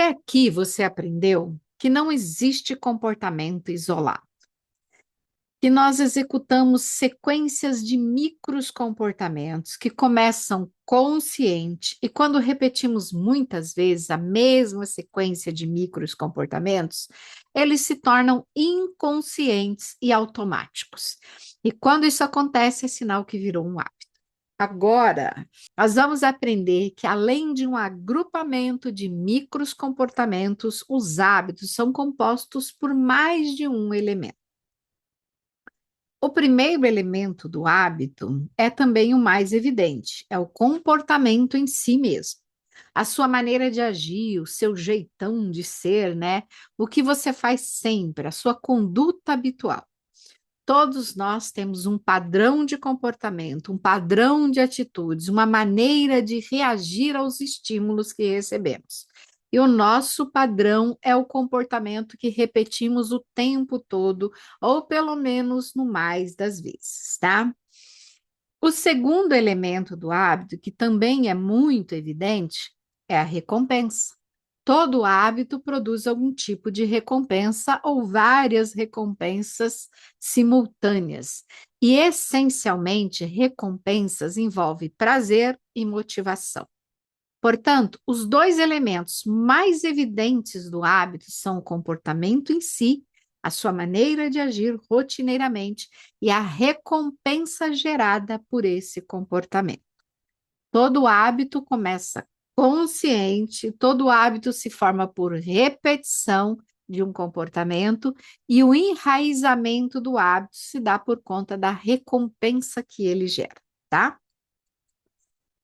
Até aqui você aprendeu que não existe comportamento isolado, que nós executamos sequências de micros comportamentos que começam consciente e quando repetimos muitas vezes a mesma sequência de micros comportamentos, eles se tornam inconscientes e automáticos. E quando isso acontece, é sinal que virou um hábito. Agora, nós vamos aprender que, além de um agrupamento de micros comportamentos, os hábitos são compostos por mais de um elemento. O primeiro elemento do hábito é também o mais evidente, é o comportamento em si mesmo. A sua maneira de agir, o seu jeitão de ser, né? O que você faz sempre, a sua conduta habitual. Todos nós temos um padrão de comportamento, um padrão de atitudes, uma maneira de reagir aos estímulos que recebemos. E o nosso padrão é o comportamento que repetimos o tempo todo, ou pelo menos no mais das vezes, tá? O segundo elemento do hábito, que também é muito evidente, é a recompensa. Todo hábito produz algum tipo de recompensa ou várias recompensas simultâneas. E, essencialmente, recompensas envolvem prazer e motivação. Portanto, os dois elementos mais evidentes do hábito são o comportamento em si, a sua maneira de agir rotineiramente e a recompensa gerada por esse comportamento. Todo hábito começa consciente, todo hábito se forma por repetição de um comportamento e o enraizamento do hábito se dá por conta da recompensa que ele gera, tá?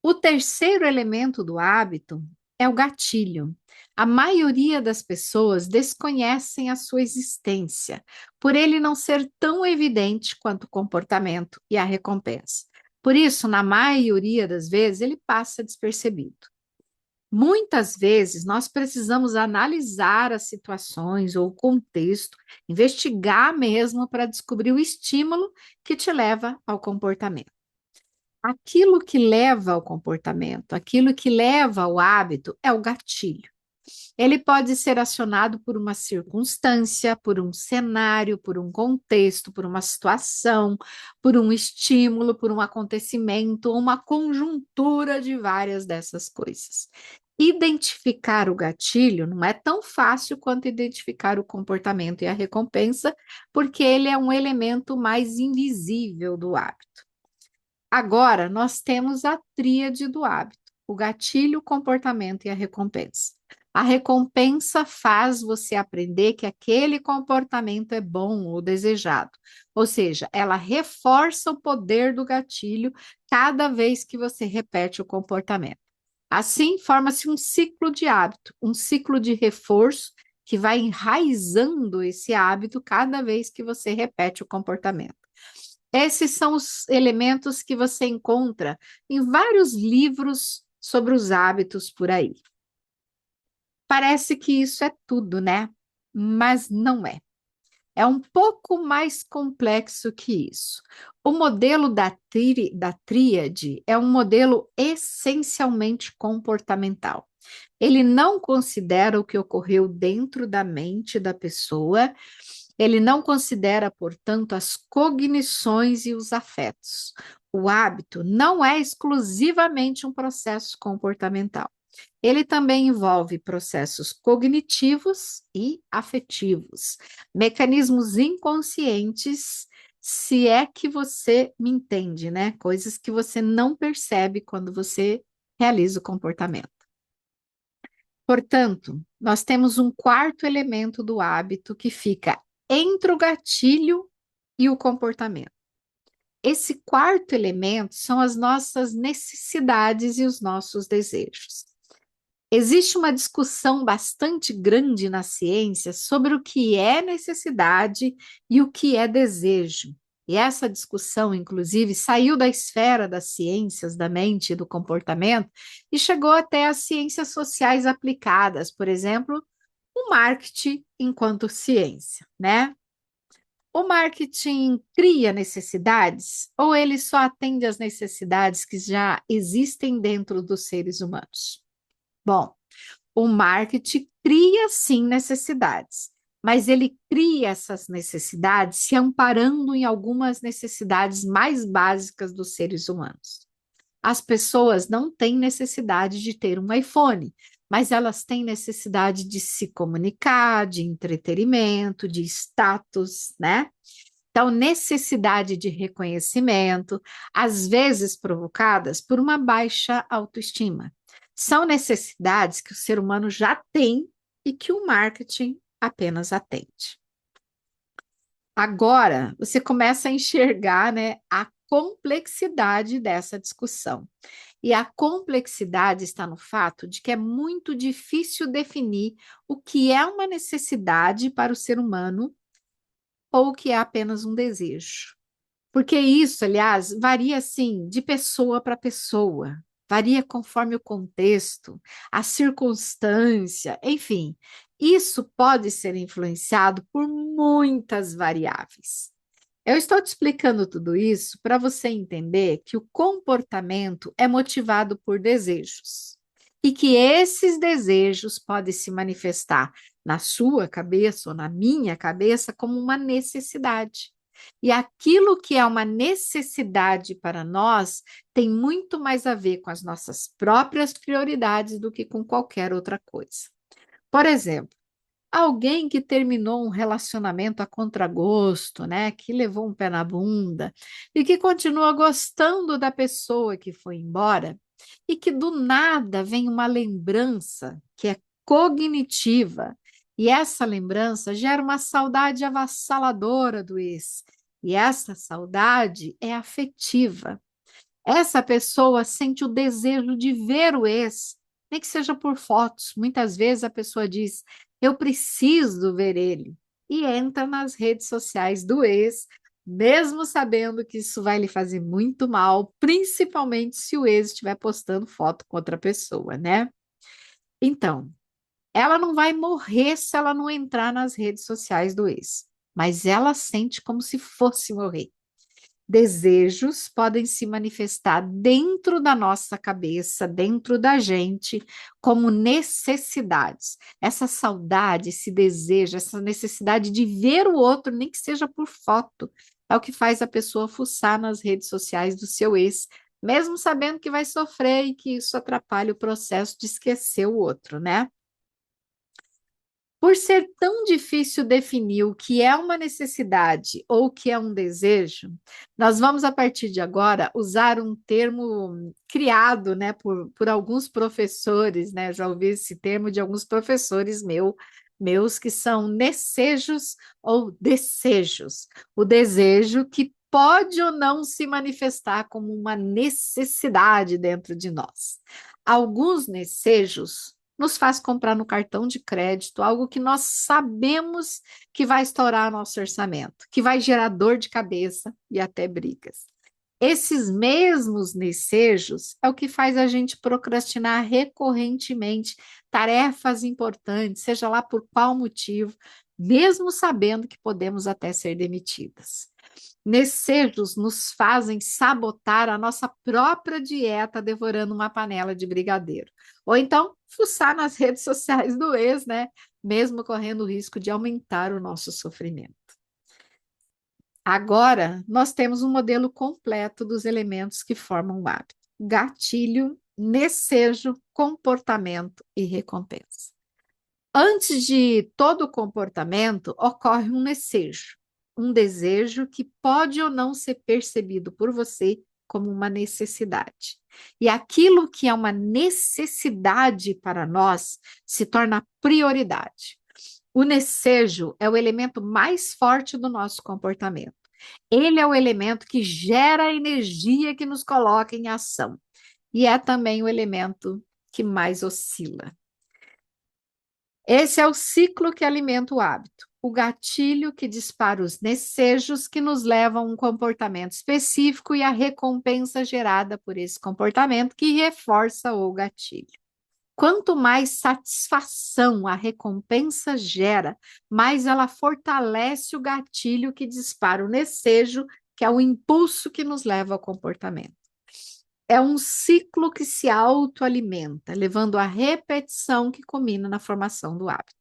O terceiro elemento do hábito é o gatilho. A maioria das pessoas desconhecem a sua existência, por ele não ser tão evidente quanto o comportamento e a recompensa. Por isso, na maioria das vezes, ele passa despercebido. Muitas vezes, nós precisamos analisar as situações ou o contexto, investigar mesmo para descobrir o estímulo que te leva ao comportamento. Aquilo que leva ao comportamento, aquilo que leva ao hábito é o gatilho. Ele pode ser acionado por uma circunstância, por um cenário, por um contexto, por uma situação, por um estímulo, por um acontecimento, ou uma conjuntura de várias dessas coisas. Identificar o gatilho não é tão fácil quanto identificar o comportamento e a recompensa, porque ele é um elemento mais invisível do hábito. Agora, nós temos a tríade do hábito: o gatilho, o comportamento e a recompensa. A recompensa faz você aprender que aquele comportamento é bom ou desejado, ou seja, ela reforça o poder do gatilho cada vez que você repete o comportamento. Assim, forma-se um ciclo de hábito, um ciclo de reforço que vai enraizando esse hábito cada vez que você repete o comportamento. Esses são os elementos que você encontra em vários livros sobre os hábitos por aí. Parece que isso é tudo, né? Mas não é. É um pouco mais complexo que isso. O modelo da tríade é um modelo essencialmente comportamental. Ele não considera o que ocorreu dentro da mente da pessoa, ele não considera, portanto, as cognições e os afetos. O hábito não é exclusivamente um processo comportamental. Ele também envolve processos cognitivos e afetivos, mecanismos inconscientes, se é que você me entende, né? Coisas que você não percebe quando você realiza o comportamento. Portanto, nós temos um quarto elemento do hábito que fica entre o gatilho e o comportamento. Esse quarto elemento são as nossas necessidades e os nossos desejos. Existe uma discussão bastante grande na ciência sobre o que é necessidade e o que é desejo. E essa discussão, inclusive, saiu da esfera das ciências da mente e do comportamento e chegou até as ciências sociais aplicadas, por exemplo, o marketing enquanto ciência, né? O marketing cria necessidades ou ele só atende às necessidades que já existem dentro dos seres humanos? Bom, o marketing cria, sim, necessidades, mas ele cria essas necessidades se amparando em algumas necessidades mais básicas dos seres humanos. As pessoas não têm necessidade de ter um iPhone, mas elas têm necessidade de se comunicar, de entretenimento, de status, né? Então, necessidade de reconhecimento, às vezes provocadas por uma baixa autoestima. São necessidades que o ser humano já tem e que o marketing apenas atende. Agora, você começa a enxergar, né, a complexidade dessa discussão. E a complexidade está no fato de que é muito difícil definir o que é uma necessidade para o ser humano ou o que é apenas um desejo. Porque isso, aliás, varia assim de pessoa para pessoa, varia conforme o contexto, a circunstância, enfim. Isso pode ser influenciado por muitas variáveis. Eu estou te explicando tudo isso para você entender que o comportamento é motivado por desejos e que esses desejos podem se manifestar na sua cabeça ou na minha cabeça como uma necessidade. E aquilo que é uma necessidade para nós tem muito mais a ver com as nossas próprias prioridades do que com qualquer outra coisa. Por exemplo, alguém que terminou um relacionamento a contragosto, né, que levou um pé na bunda e que continua gostando da pessoa que foi embora e que do nada vem uma lembrança que é cognitiva e essa lembrança gera uma saudade avassaladora do ex. E essa saudade é afetiva. Essa pessoa sente o desejo de ver o ex, nem que seja por fotos. Muitas vezes a pessoa diz: eu preciso ver ele, e entra nas redes sociais do ex, mesmo sabendo que isso vai lhe fazer muito mal, principalmente se o ex estiver postando foto com outra pessoa, né? Então, ela não vai morrer se ela não entrar nas redes sociais do ex, mas ela sente como se fosse morrer. Desejos podem se manifestar dentro da nossa cabeça, dentro da gente, como necessidades. Essa saudade, esse desejo, essa necessidade de ver o outro, nem que seja por foto, é o que faz a pessoa fuçar nas redes sociais do seu ex, mesmo sabendo que vai sofrer e que isso atrapalha o processo de esquecer o outro, né? Por ser tão difícil definir o que é uma necessidade ou o que é um desejo, nós vamos, a partir de agora, usar um termo criado, né, por alguns professores, né? Já ouvi esse termo de alguns professores meus, que são necejos ou desejos. O desejo que pode ou não se manifestar como uma necessidade dentro de nós. Alguns desejos nos faz comprar no cartão de crédito algo que nós sabemos que vai estourar nosso orçamento, que vai gerar dor de cabeça e até brigas. Esses mesmos desejos é o que faz a gente procrastinar recorrentemente tarefas importantes, seja lá por qual motivo, mesmo sabendo que podemos até ser demitidas. Desejos nos fazem sabotar a nossa própria dieta devorando uma panela de brigadeiro. Ou então, fuçar nas redes sociais do ex, né? Mesmo correndo o risco de aumentar o nosso sofrimento. Agora, nós temos um modelo completo dos elementos que formam o hábito: gatilho, desejo, comportamento e recompensa. Antes de todo comportamento, ocorre um desejo que pode ou não ser percebido por você como uma necessidade. E aquilo que é uma necessidade para nós se torna prioridade. O desejo é o elemento mais forte do nosso comportamento. Ele é o elemento que gera a energia que nos coloca em ação. E é também o elemento que mais oscila. Esse é o ciclo que alimenta o hábito, o gatilho que dispara os desejos que nos levam a um comportamento específico e a recompensa gerada por esse comportamento que reforça o gatilho. Quanto mais satisfação a recompensa gera, mais ela fortalece o gatilho que dispara o desejo, que é o impulso que nos leva ao comportamento. É um ciclo que se autoalimenta, levando à repetição que culmina na formação do hábito.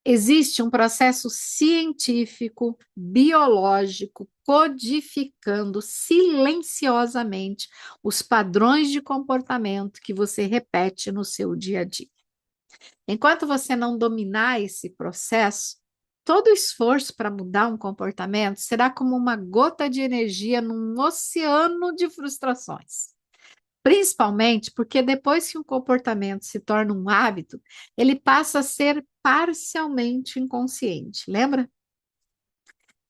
Existe um processo científico, biológico, codificando silenciosamente os padrões de comportamento que você repete no seu dia a dia. Enquanto você não dominar esse processo, todo esforço para mudar um comportamento será como uma gota de energia num oceano de frustrações. Principalmente porque depois que um comportamento se torna um hábito, ele passa a ser parcialmente inconsciente, lembra?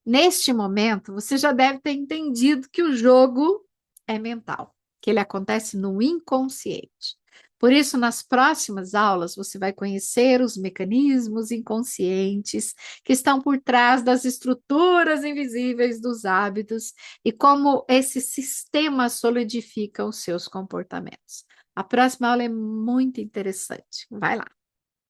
Neste momento, você já deve ter entendido que o jogo é mental, que ele acontece no inconsciente. Por isso, nas próximas aulas, você vai conhecer os mecanismos inconscientes que estão por trás das estruturas invisíveis dos hábitos e como esse sistema solidifica os seus comportamentos. A próxima aula é muito interessante. Vai lá.